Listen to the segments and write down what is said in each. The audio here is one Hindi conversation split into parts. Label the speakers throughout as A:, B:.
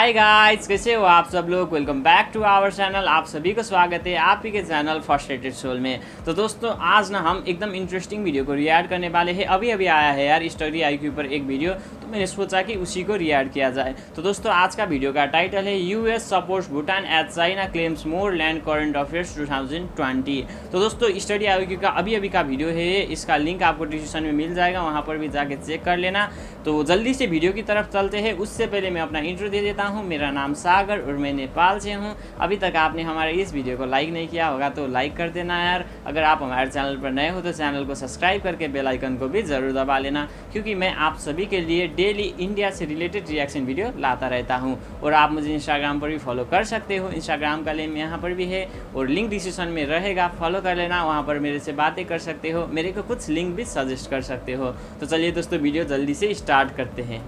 A: हाय गाइस, कैसे हो आप सब लोग। Welcome back to our channel. आप सभी को स्वागत है आप ही के चैनल फ्रस्ट्रेटेड सोल में। तो दोस्तों आज ना हम एकदम इंटरेस्टिंग वीडियो को रिएक्ट करने वाले हैं। अभी अभी आया है यार स्टडी आईक्यू पर एक वीडियो, तो मैंने सोचा कि उसी को रिएक्ट किया जाए। तो दोस्तों आज का वीडियो का टाइटल है US supports Bhutan as China claims more land current affairs 2020। तो दोस्तों स्टडी आईक्यू का अभी का वीडियो है, इसका लिंक आपको डिस्क्रिप्शन में मिल जाएगा, वहाँ पर भी जाके चेक कर लेना। तो जल्दी से वीडियो की तरफ चलते हैं। उससे पहले मैं अपना इंट्रो दे देता हूँ। मेरा नाम सागर और मैं नेपाल से हूँ। अभी तक आपने हमारे इस वीडियो को लाइक नहीं किया होगा तो लाइक कर देना यार। अगर आप हमारे चैनल पर नए हो तो चैनल को सब्सक्राइब करके बेल आइकन को भी ज़रूर दबा लेना, क्योंकि मैं आप सभी के लिए डेली इंडिया से रिलेटेड रिएक्शन वीडियो लाता रहता हूँ। और आप मुझे इंस्टाग्राम पर भी फॉलो कर सकते हो। इंस्टाग्राम का लिंक यहाँ पर भी है और लिंक डिस्क्रिप्शन में रहेगा, फॉलो कर लेना। वहाँ पर मेरे से बातें कर सकते हो, मेरे को कुछ लिंक भी सजेस्ट कर सकते हो। तो चलिए दोस्तों वीडियो जल्दी से स्टार्ट करते हैं।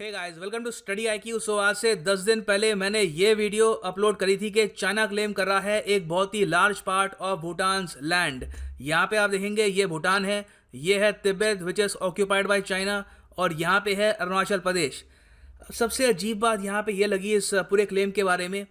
B: Hey guys, welcome to study IQ. So आज से 10 दिन पहले मैंने ये वीडियो अपलोड करी थी कि चाइना क्लेम कर रहा है एक बहुत ही large part of Bhutan's land. यहाँ पे आप देखेंगे ये भूटान है, ये है Tibet which is occupied by China, और यहाँ पे है अरुणाचल प्रदेश। सबसे अजीब बात यहाँ पे ये लगी इस पूरे क्लेम के बारे में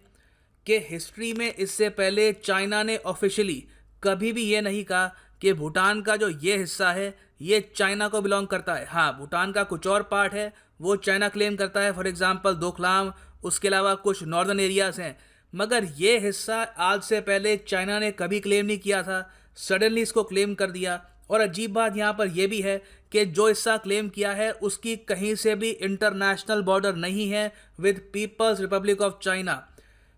B: कि हिस्ट्री में इससे पहले चाइना ने ऑफिशियली कभी भी ये नहीं कहा कि भूटान का जो ये हिस्सा है ये चाइना को बिलोंग करता है। हाँ, भूटान का कुछ और पार्ट है वो चाइना क्लेम करता है, फॉर एग्जांपल दोकलाम, उसके अलावा कुछ नॉर्दर्न एरियाज हैं, मगर ये हिस्सा आज से पहले चाइना ने कभी क्लेम नहीं किया था। सडनली इसको क्लेम कर दिया। और अजीब बात यहाँ पर यह भी है कि जो हिस्सा क्लेम किया है उसकी कहीं से भी इंटरनेशनल बॉर्डर नहीं है with people's republic of China.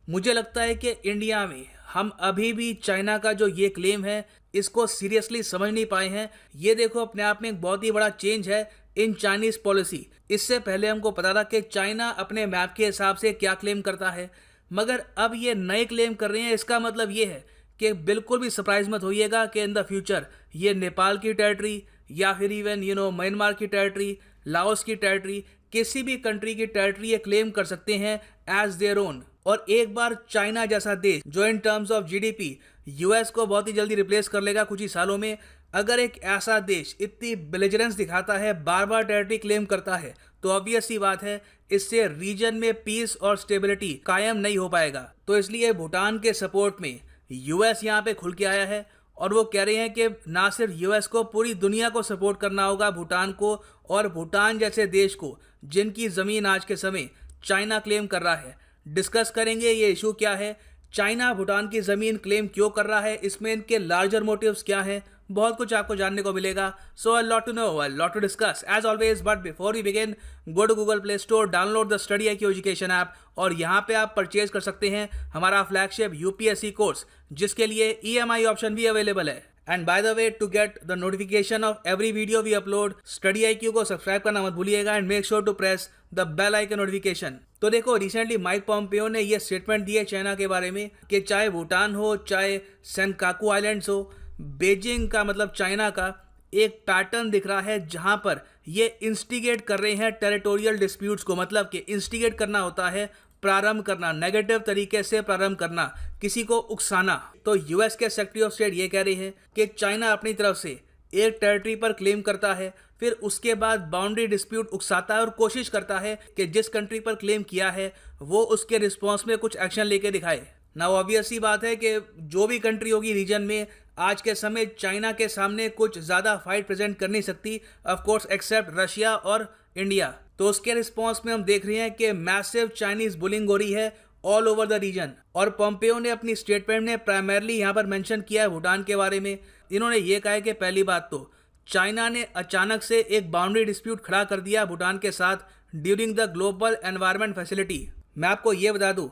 B: मुझे लगता है कि इंडिया में हम अभी भी चाइना का जो ये क्लेम है इसको सीरियसली समझ नहीं पाए हैं। ये देखो अपने आप में एक बहुत ही बड़ा चेंज है इन चाइनीज पॉलिसी। इससे पहले हमको पता था कि चाइना अपने मैप के हिसाब से क्या क्लेम करता है, मगर अब ये नए क्लेम कर रहे हैं। इसका मतलब ये है कि बिल्कुल भी सरप्राइज मत होइएगा कि इन द फ्यूचर ये नेपाल की टेरिटरी या फिर इवन म्यांमार की टेरिटरी, लाओस की टेरिटरी, किसी भी कंट्री की टेरिटरी ये क्लेम कर सकते हैं एज देयर ओन। और एक बार चाइना जैसा देश जो in terms of GDP US को बहुत ही जल्दी रिप्लेस कर लेगा कुछ ही सालों में, अगर एक ऐसा देश इतनी बेलिजरेंस दिखाता है, बार बार टेरिटरी क्लेम करता है, तो ऑब्वियस सी बात है इससे रीजन में पीस और स्टेबिलिटी कायम नहीं हो पाएगा। तो इसलिए भूटान के सपोर्ट में यूएस यहाँ पे खुल के आया है और वो कह रहे हैं कि ना सिर्फ यूएस को, पूरी दुनिया को सपोर्ट करना होगा भूटान को, और भूटान जैसे देश को जिनकी ज़मीन आज के समय चाइना क्लेम कर रहा है। डिस्कस करेंगे ये इशू क्या है, चाइना भूटान की ज़मीन क्लेम क्यों कर रहा है, इसमें इनके लार्जर मोटिव्स क्या हैं, बहुत कुछ आपको जानने को मिलेगा। So a lot to know, a lot to discuss as always. But before we begin, go to Google Play Store, download the study IQ education app, और यहाँ पे आप परचेज कर सकते हैं हमारा फ्लैगशिप यूपीएससी कोर्स, जिसके लिए ईएमआई ऑप्शन भी अवेलेबल है। And by the way, to get the notification of every video we upload, study IQ को सब्सक्राइब करना मत भूलिएगा and make sure to press the bell icon notification. तो देखो, रिसेंटली माइक पॉम्पियो ने ये स्टेटमेंट दिए चाइना के बारे में कि चाहे भूटान हो, चाहे सेनकाकू आइलैंड्स हो, बीजिंग का मतलब चाइना का एक पैटर्न दिख रहा है जहां पर ये इंस्टिगेट कर रहे हैं टेरिटोरियल डिस्प्यूट्स को। मतलब कि इंस्टिगेट करना होता है प्रारंभ करना, नेगेटिव तरीके से प्रारंभ करना, किसी को उकसाना। तो यूएस के सेक्रेटरी ऑफ स्टेट ये कह रहे हैं कि चाइना अपनी तरफ से एक टेरिटरी पर क्लेम करता है, फिर उसके बाद बाउंड्री डिस्प्यूट उकसाता है और कोशिश करता है कि जिस कंट्री पर क्लेम किया है वो उसके रिस्पॉन्स में कुछ एक्शन लेके दिखाए ना। ऑब्वियस सी बात है कि जो भी कंट्री होगी रीजन में आज के समय चाइना के सामने कुछ ज़्यादा फाइट प्रेजेंट कर नहीं सकती, ऑफ कोर्स एक्सेप्ट रशिया और इंडिया। तो उसके रिस्पॉन्स में हम देख रहे हैं कि मैसिव चाइनीज बुलिंग हो रही है ऑल ओवर द रीजन। और पोम्पियो ने अपनी स्टेटमेंट में प्राइमरली यहाँ पर मेंशन किया है भूटान के बारे में। इन्होंने ये कहा है कि पहली बात तो चाइना ने अचानक से एक बाउंड्री डिस्प्यूट खड़ा कर दिया भूटान के साथ during the global environment facility. मैं आपको ये बता दूं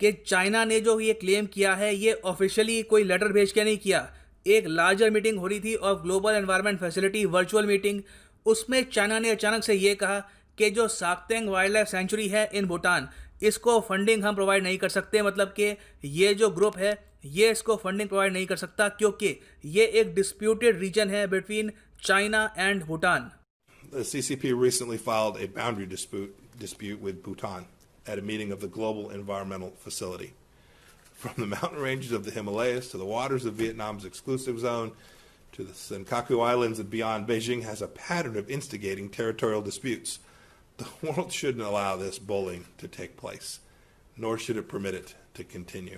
B: कि चाइना ने जो ये क्लेम किया है ये ऑफिशियली कोई लेटर भेज के नहीं किया। एक लार्जर मीटिंग हो रही थी of global environment facility, virtual meeting, उसमें चाइना ने अचानक से ये कहा कि जो साक्तेंग वाइल्ड लाइफ सेंचुरी है इन भूटान, इसको फंडिंग हम प्रोवाइड नहीं कर सकते। मतलब कि ये जो ग्रुप है ये इसको फंडिंग प्रोवाइड नहीं कर सकता क्योंकि ये एक डिस्प्यूटेड रीजन है between China and Bhutan.
C: The CCP recently filed a boundary dispute with Bhutan at a meeting of the Global Environmental Facility. From the mountain ranges of the Himalayas to the waters of Vietnam's exclusive zone to the Senkaku Islands and beyond, Beijing has a pattern of instigating territorial disputes. The world shouldn't allow this bullying to take place, nor should it permit it to continue.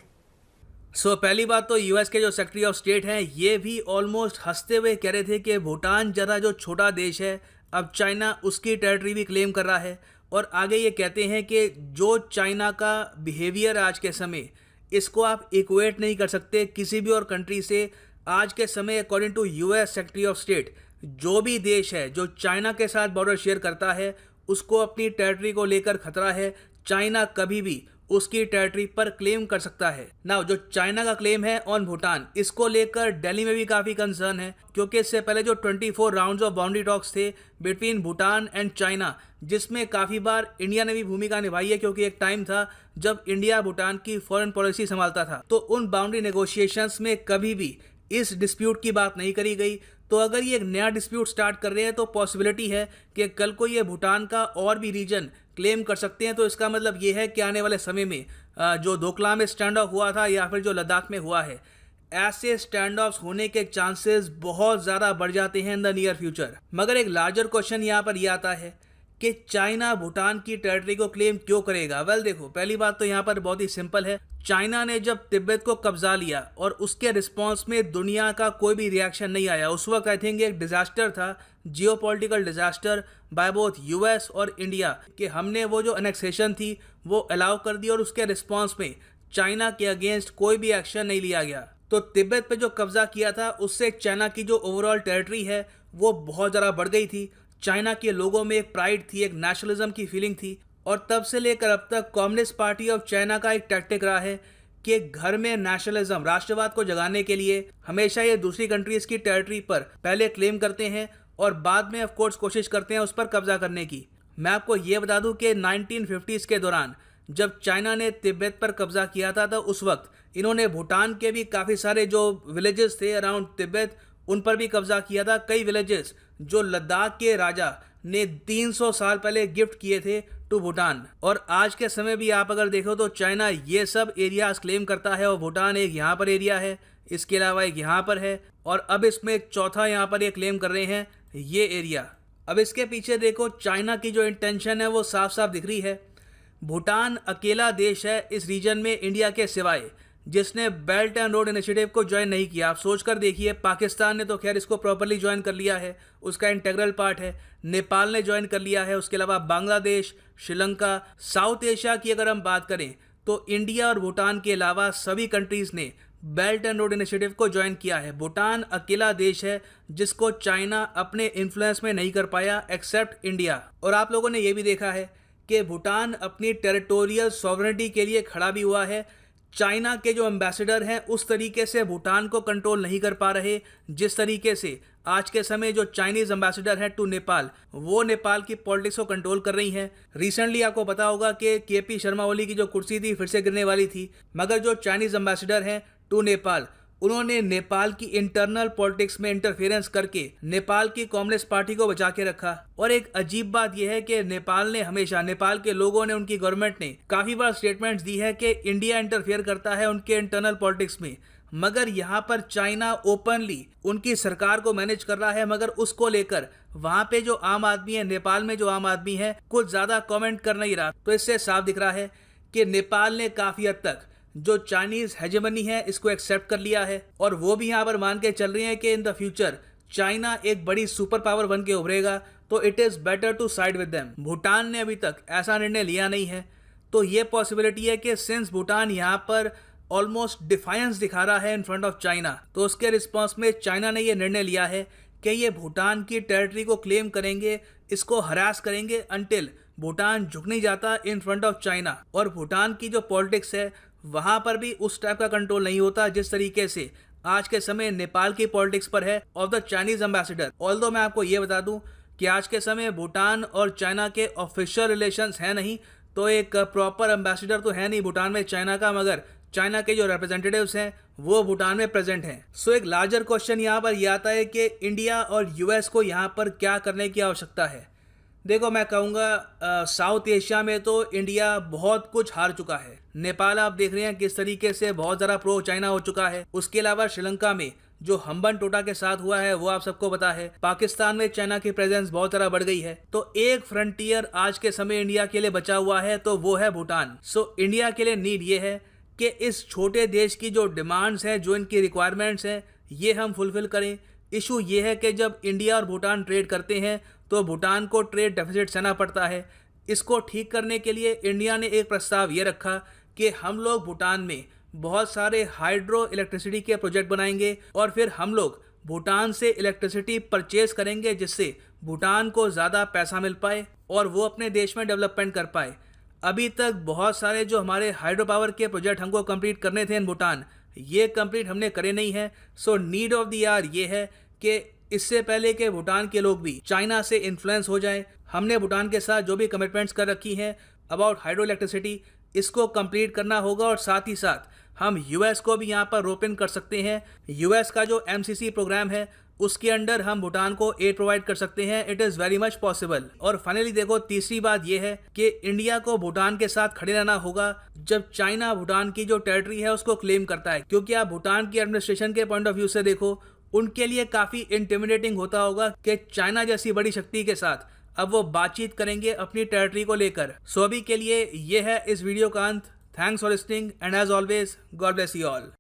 B: पहली बात तो यूएस के जो सेक्रेटरी ऑफ स्टेट हैं ये भी ऑलमोस्ट हंसते हुए कह रहे थे कि भूटान जरा जो छोटा देश है, अब चाइना उसकी टेरिटरी भी क्लेम कर रहा है। और आगे ये कहते हैं कि जो चाइना का बिहेवियर आज के समय, इसको आप इक्वेट नहीं कर सकते किसी भी और कंट्री से। आज के समय according to US secretary of state, जो भी देश है जो चाइना के साथ बॉर्डर शेयर करता है उसको अपनी टेरिटरी को लेकर खतरा है। चाइना कभी भी उसकी टेरिटरी पर क्लेम कर सकता है। नाउ जो चाइना का क्लेम है ऑन भूटान, इसको लेकर दिल्ली में भी काफ़ी कंसर्न है, क्योंकि इससे पहले जो 24 राउंड्स ऑफ बाउंड्री टॉक्स थे बिटवीन भूटान एंड चाइना, जिसमें काफ़ी बार इंडिया ने भी भूमिका निभाई है, क्योंकि एक टाइम था जब इंडिया भूटान की फॉरेन पॉलिसी संभालता था। तो उन बाउंड्री नेगोशिएशंस में कभी भी इस डिस्प्यूट की बात नहीं करी गई। तो अगर ये एक नया डिस्प्यूट स्टार्ट कर रहे हैं तो पॉसिबिलिटी है कि कल को ये भूटान का और भी रीजन क्लेम कर सकते हैं। तो इसका मतलब ये है कि आने वाले समय में जो डोकलाम में स्टैंड ऑफ हुआ था या फिर जो लद्दाख में हुआ है, ऐसे स्टैंड ऑफ्स होने के चांसेस बहुत ज़्यादा बढ़ जाते हैं इन द नियर फ्यूचर। मगर एक लार्जर क्वेश्चन यहाँ पर यह आता है कि चाइना भूटान की टेरिटरी को क्लेम क्यों करेगा। वेल देखो, पहली बात तो यहाँ पर बहुत ही सिंपल है। चाइना ने जब तिब्बत को कब्जा लिया और उसके रिस्पांस में दुनिया का कोई भी रिएक्शन नहीं आया, उस वक्त आई थिंक एक डिजास्टर था, geopolitical disaster by both US और इंडिया, कि हमने वो जो एनेक्सेशन थी वो अलाउ कर दी और उसके रिस्पांस में चाइना के अगेंस्ट कोई भी एक्शन नहीं लिया गया। तो तिब्बत पे जो कब्जा किया था उससे चाइना की जो ओवरऑल टेरिटरी है वो बहुत ज़्यादा बढ़ गई थी। चाइना के लोगों में एक प्राइड थी, एक नेशनलिज्म की फीलिंग थी। और तब से लेकर अब तक कम्युनिस्ट पार्टी ऑफ चाइना का एक टैक्टिक रहा है कि घर में नेशनलिज्म, राष्ट्रवाद को जगाने के लिए हमेशा ये दूसरी कंट्रीज की टेरिटरी पर पहले क्लेम करते हैं और बाद में ऑफ कोर्स कोशिश करते हैं उस पर कब्जा करने की। मैं आपको ये बता दूं कि 1950s के दौरान जब चाइना ने तिब्बत पर कब्जा किया था, तो उस वक्त इन्होंने भूटान के भी काफ़ी सारे जो विलेजेस थे अराउंड तिब्बत, उन पर भी कब्जा किया था। कई विलेजेस जो लद्दाख के राजा ने 300 साल पहले गिफ्ट किए थे टू भूटान। और आज के समय भी आप अगर देखो तो चाइना ये सब एरियाज क्लेम करता है और भूटान एक यहाँ पर एरिया है, इसके अलावा एक यहाँ पर है और अब इसमें चौथा यहाँ पर ये क्लेम कर रहे हैं ये एरिया। अब इसके पीछे देखो चाइना की जो इंटेंशन है वो साफ साफ दिख रही है। भूटान अकेला देश है इस रीजन में इंडिया के सिवाय जिसने बेल्ट एंड रोड इनिशिएटिव को ज्वाइन नहीं किया। आप सोचकर देखिए, पाकिस्तान ने तो खैर इसको प्रॉपरली ज्वाइन कर लिया है, उसका इंटेग्रल पार्ट है। नेपाल ने ज्वाइन कर लिया है, उसके अलावा बांग्लादेश, श्रीलंका। साउथ एशिया की अगर हम बात करें तो इंडिया और भूटान के अलावा सभी कंट्रीज ने बेल्ट एंड रोड इनिशिएटिव को ज्वाइन किया है। भूटान अकेला देश है जिसको चाइना अपने इन्फ्लुएंस में नहीं कर पाया एक्सेप्ट इंडिया। और आप लोगों ने ये भी देखा है कि भूटान अपनी टेरिटोरियल सॉवरेनिटी के लिए खड़ा भी हुआ है। चाइना के जो एम्बेसडर हैं उस तरीके से भूटान को कंट्रोल नहीं कर पा रहे जिस तरीके से आज के समय जो चाइनीज एम्बेसडर है टू नेपाल, वो नेपाल की पॉलिटिक्स को कंट्रोल कर रही हैं। रिसेंटली आपको पता होगा कि केपी शर्मा ओली की जो कुर्सी थी फिर से गिरने वाली थी, मगर जो चाइनीज एम्बेसडर हैं टू नेपाल, उन्होंने नेपाल की इंटरनल पॉलिटिक्स में इंटरफेरेंस करके नेपाल की कम्युनिस्ट पार्टी को बचा के रखा। और एक अजीब बात यह है कि नेपाल ने हमेशा, नेपाल के लोगों ने, उनकी गवर्नमेंट ने काफी बार स्टेटमेंट्स दी है कि इंडिया इंटरफेयर करता है उनके इंटरनल पॉलिटिक्स में, मगर यहाँ पर चाइना ओपनली उनकी सरकार को मैनेज कर रहा है। मगर उसको लेकर वहाँ पे जो आम आदमी है, नेपाल में जो आम आदमी है, कुछ ज्यादा कॉमेंट कर नहीं रहा। तो इससे साफ दिख रहा है कि नेपाल ने काफी हद तक जो चाइनीज हेजेमनी है इसको एक्सेप्ट कर लिया है और वो भी यहाँ पर मान के चल रही है कि इन द फ्यूचर चाइना एक बड़ी सुपर पावर बन के उभरेगा, तो it is better to side with them. Bhutan ने अभी तक ऐसा निर्णय लिया नहीं है, तो ये पॉसिबिलिटी है कि सिंस भूटान यहाँ पर ऑलमोस्ट डिफायंस दिखा रहा है इन फ्रंट ऑफ चाइना, तो उसके रिस्पॉन्स में चाइना ने ये निर्णय लिया है कि ये भूटान की टेरिटरी को क्लेम करेंगे, इसको हरास करेंगे अनटिल भूटान झुक नहीं जाता इन फ्रंट ऑफ चाइना। और भूटान की जो पॉलिटिक्स है वहां पर भी उस टाइप का कंट्रोल नहीं होता जिस तरीके से आज के समय नेपाल की पॉलिटिक्स पर है of the Chinese ambassador. Although मैं आपको ये बता दूं कि आज के समय भूटान और चाइना के ऑफिशियल रिलेशंस हैं नहीं, तो एक प्रॉपर एम्बेसडर तो है नहीं भूटान में चाइना का, मगर चाइना के जो रिप्रेजेंटेटिव्स हैं वो भूटान में प्रेजेंट हैं। सो एक लार्जर क्वेश्चन यहाँ पर यह आता है कि इंडिया और यूएस को यहाँ पर क्या करने की आवश्यकता है। देखो, मैं कहूँगा साउथ एशिया में तो इंडिया बहुत कुछ हार चुका है। नेपाल आप देख रहे हैं किस तरीके से बहुत ज़्यादा प्रो चाइना हो चुका है। उसके अलावा श्रीलंका में जो हम्बन टोटा के साथ हुआ है वो आप सबको पता है। पाकिस्तान में चाइना की प्रेजेंस बहुत ज़्यादा बढ़ गई है। तो एक फ्रंटियर आज के समय इंडिया के लिए बचा हुआ है, तो वो है भूटान। सो इंडिया के लिए नीड ये है कि इस छोटे देश की जो डिमांड्स हैं, जो इनकी रिक्वायरमेंट्स हैं, ये हम फुलफिल करें। इशू ये है कि जब इंडिया और भूटान ट्रेड करते हैं तो भूटान को ट्रेड डेफिसिट सहना पड़ता है। इसको ठीक करने के लिए इंडिया ने एक प्रस्ताव ये रखा कि हम लोग भूटान में बहुत सारे हाइड्रो इलेक्ट्रिसिटी के प्रोजेक्ट बनाएंगे और फिर हम लोग भूटान से इलेक्ट्रिसिटी परचेज करेंगे, जिससे भूटान को ज़्यादा पैसा मिल पाए और वो अपने देश में डेवलपमेंट कर पाए। अभी तक बहुत सारे जो हमारे हाइड्रो पावर के प्रोजेक्ट हमको कंप्लीट करने थे इन भूटान, ये कंप्लीट हमने करे नहीं है। So need of the hour ये है कि इससे पहले कि भूटान के लोग भी चाइना से इन्फ्लुएंस हो जाएं, हमने भूटान के साथ जो भी कमिटमेंट्स कर रखी हैं अबाउट हाइड्रो इलेक्ट्रिसिटी, इसको कंप्लीट करना होगा। और साथ ही साथ हम यूएस को भी यहाँ पर रोप इन कर सकते हैं। यूएस का जो एमसीसी प्रोग्राम है उसके अंडर हम भूटान को एड प्रोवाइड कर सकते हैं। It is very much possible. और फाइनली देखो, तीसरी बात यह है कि इंडिया को भूटान के साथ खड़े रहना होगा जब चाइना भूटान की जो टेरिटरी है उसको क्लेम करता है, क्योंकि आप भूटान की एडमिनिस्ट्रेशन के पॉइंट ऑफ व्यू से देखो, उनके लिए काफ़ी इंटिमिडेटिंग होता होगा कि चाइना जैसी बड़ी शक्ति के साथ अब वो बातचीत करेंगे अपनी टेरिटरी को लेकर। सो अभी के लिए ये है इस वीडियो का अंत। Thanks for listening and as always god bless you all.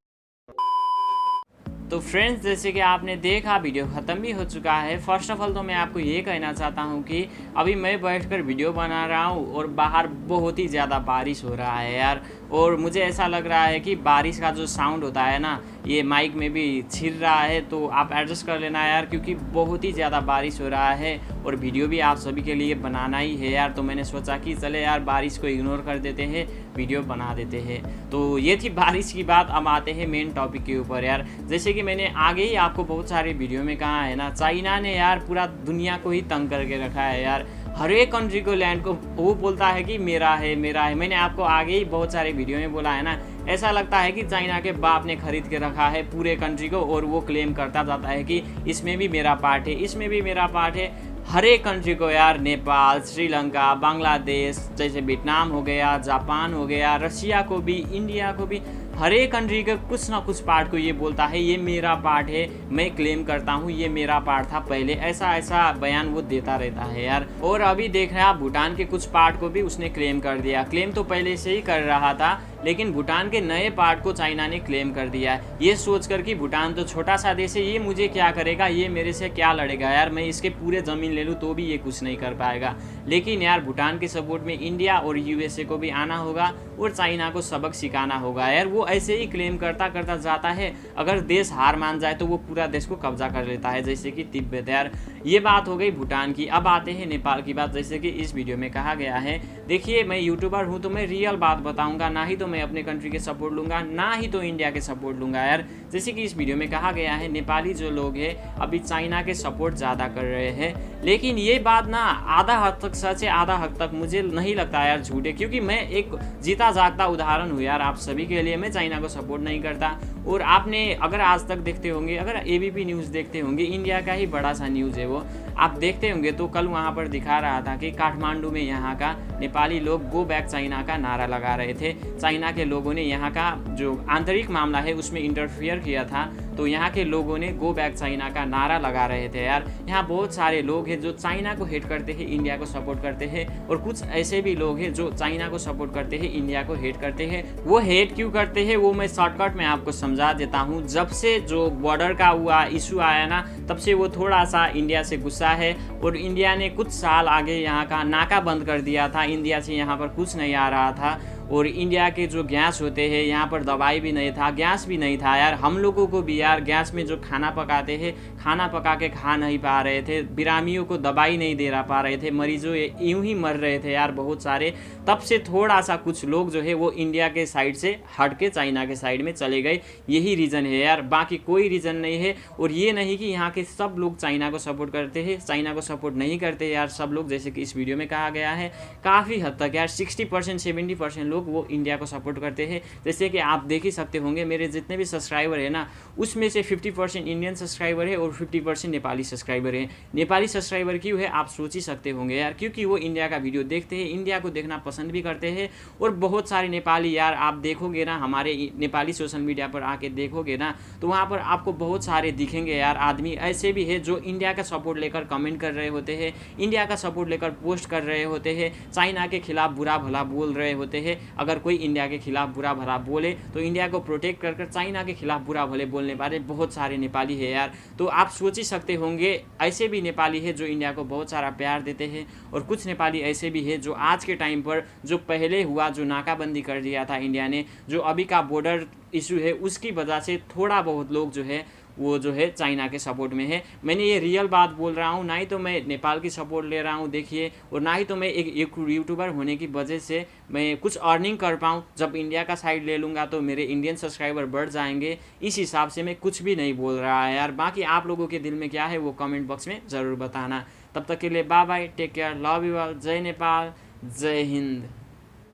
A: तो फ्रेंड्स, जैसे कि आपने देखा वीडियो ख़त्म भी हो चुका है। फर्स्ट ऑफ ऑल तो मैं आपको ये कहना चाहता हूँ कि अभी मैं बैठकर वीडियो बना रहा हूँ और बाहर बहुत ही ज़्यादा बारिश हो रहा है यार। और मुझे ऐसा लग रहा है कि बारिश का जो साउंड होता है ना, ये माइक में भी छिड़ रहा है, तो आप एडजस्ट कर लेना यार, क्योंकि बहुत ही ज़्यादा बारिश हो रहा है और वीडियो भी आप सभी के लिए बनाना ही है यार। तो मैंने सोचा कि चले यार बारिश को इग्नोर कर देते हैं, वीडियो बना देते हैं। तो ये थी बारिश की बात। अब आते हैं मेन टॉपिक के ऊपर यार। जैसे कि मैंने आगे ही आपको बहुत सारे वीडियो में कहा है ना, चाइना ने यार पूरा दुनिया को ही तंग करके रखा है यार। हर एक कंट्री को, लैंड को वो बोलता है कि मेरा है मेरा है। मैंने आपको आगे ही बहुत सारे वीडियो में बोला है ना, ऐसा लगता है कि चाइना के बाप ने खरीद के रखा है पूरे कंट्री को और वो क्लेम करता जाता है कि इसमें भी मेरा पार्ट है, इसमें भी मेरा पार्ट है। हर एक कंट्री को यार, नेपाल, श्रीलंका, बांग्लादेश, जैसे वियतनाम हो गया, जापान हो गया, रशिया को भी, इंडिया को भी, हर एक कंट्री के कुछ ना कुछ पार्ट को ये बोलता है ये मेरा पार्ट है, मैं क्लेम करता हूँ ये मेरा पार्ट था पहले। ऐसा बयान वो देता रहता है यार। और अभी देख रहे हैं आप, भूटान के कुछ पार्ट को भी उसने क्लेम कर दिया। क्लेम तो पहले से ही कर रहा था, लेकिन भूटान के नए पार्ट को चाइना ने क्लेम कर दिया है, ये सोचकर कि भूटान तो छोटा सा देश है, ये मुझे क्या करेगा, ये मेरे से क्या लड़ेगा यार, मैं इसके पूरे ज़मीन ले लूँ तो भी ये कुछ नहीं कर पाएगा। लेकिन यार भूटान के सपोर्ट में इंडिया और यूएसए को भी आना होगा और चाइना को सबक सिखाना होगा यार। वो ऐसे ही क्लेम करता जाता है, अगर देश हार मान जाए तो वो पूरा देश को कब्जा कर लेता है, जैसे कि तिब्बत यार। ये बात हो गई भूटान की। अब आते हैं नेपाल की बात। जैसे कि इस वीडियो में कहा गया है, देखिए मैं यूट्यूबर हूँ तो मैं रियल बात बताऊँगा, ना ही तो मैं अपने कंट्री के सपोर्ट लूँगा, ना ही तो इंडिया के सपोर्ट लूँगा यार। जैसे कि इस वीडियो में कहा गया है, नेपाली जो लोग हैं अभी चाइना के सपोर्ट ज़्यादा कर रहे हैं, लेकिन ये बात ना आधा हद तक सच है, आधा हद तक मुझे नहीं लगता यार झूठ है, क्योंकि मैं एक जीता जागता उदाहरण हूँ यार आप सभी के लिए। मैं चाइना को सपोर्ट नहीं करता। और आपने अगर आज तक देखते होंगे, अगर एबीपी न्यूज़ देखते होंगे, इंडिया का ही बड़ा सा न्यूज़ है वो, आप देखते होंगे तो कल वहाँ पर दिखा रहा था कि काठमांडू में यहाँ का नेपाली लोग गो बैक चाइना का नारा लगा रहे थे। चाइना के लोगों ने यहाँ का जो आंतरिक मामला है उसमें इंटरफियर किया था, तो यहाँ के लोगों ने गो बैक चाइना का नारा लगा रहे थे यार। यहाँ बहुत सारे लोग हैं जो चाइना को हेट करते हैं, इंडिया को सपोर्ट करते हैं, और कुछ ऐसे भी लोग हैं जो चाइना को सपोर्ट करते हैं, इंडिया को हेट करते हैं। वो हेट क्यों करते हैं वो मैं शॉर्टकट में आपको समझा देता हूँ। जब से जो बॉर्डर का हुआ इशू आया ना, तब से वो थोड़ा सा इंडिया से गुस्सा है, और इंडिया ने कुछ साल आगे यहाँ का नाका बंद कर दिया था, इंडिया से यहाँ पर कुछ नहीं आ रहा था। और इंडिया के जो गैस होते हैं यहाँ पर दवाई भी नहीं था, गैस भी नहीं था यार। हम लोगों को भी यार गैस में जो खाना पकाते हैं, खाना पका के खा नहीं पा रहे थे, बिरामियों को दवाई नहीं दे पा रहे थे, मरीजों यूं ही मर रहे थे यार बहुत सारे। तब से थोड़ा सा कुछ लोग जो है वो इंडिया के साइड से हट के चाइना के साइड में चले गए, यही रीज़न है यार, बाकी कोई रीज़न नहीं है। और ये नहीं कि यहाँ के सब लोग चाइना को सपोर्ट करते हैं, चाइना को सपोर्ट नहीं करते यार सब लोग। जैसे कि इस वीडियो में कहा गया है, काफ़ी हद तक यार 60% 70% लोग लोग वो इंडिया को सपोर्ट करते हैं। जैसे कि आप देख ही सकते होंगे मेरे जितने भी सब्सक्राइबर है ना, उसमें से 50% इंडियन सब्सक्राइबर है और 50% नेपाली सब्सक्राइबर है। नेपाली सब्सक्राइबर क्यों है आप सोच ही सकते होंगे यार, क्योंकि वो इंडिया का वीडियो देखते हैं, इंडिया को देखना पसंद भी करते हैं। और बहुत सारे नेपाली यार आप देखोगे ना, हमारे नेपाली सोशल मीडिया पर आके देखोगे ना, तो वहाँ पर आपको बहुत सारे दिखेंगे यार आदमी ऐसे भी है जो इंडिया का सपोर्ट लेकर कमेंट कर रहे होते हैं, इंडिया का सपोर्ट लेकर पोस्ट कर रहे होते हैं, चाइना के खिलाफ बुरा भला बोल रहे होते हैं। अगर कोई इंडिया के खिलाफ बुरा भला बोले तो इंडिया को प्रोटेक्ट कर चाइना के खिलाफ बुरा भले बोलने वाले बहुत सारे नेपाली है यार। तो आप सोच ही सकते होंगे ऐसे भी नेपाली है जो इंडिया को बहुत सारा प्यार देते हैं, और कुछ नेपाली ऐसे भी है जो आज के टाइम पर जो पहले हुआ जो नाकाबंदी कर दिया था इंडिया ने, जो अभी का बॉर्डर इशू है उसकी वजह से थोड़ा बहुत लोग जो है वो जो है चाइना के सपोर्ट में है। मैंने ये रियल बात बोल रहा हूँ, ना ही तो मैं नेपाल की सपोर्ट ले रहा हूँ देखिए, और ना ही तो मैं एक यूट्यूबर होने की वजह से मैं कुछ अर्निंग कर पाऊँ। जब इंडिया का साइड ले लूँगा तो मेरे इंडियन सब्सक्राइबर बढ़ जाएंगे, इस हिसाब से मैं कुछ भी नहीं बोल रहा है यार। बाकी आप लोगों के दिल में क्या है वो कमेंट बॉक्स में ज़रूर बताना। तब तक के लिए bye bye, take care, love you all, जय नेपाल, जय हिंद।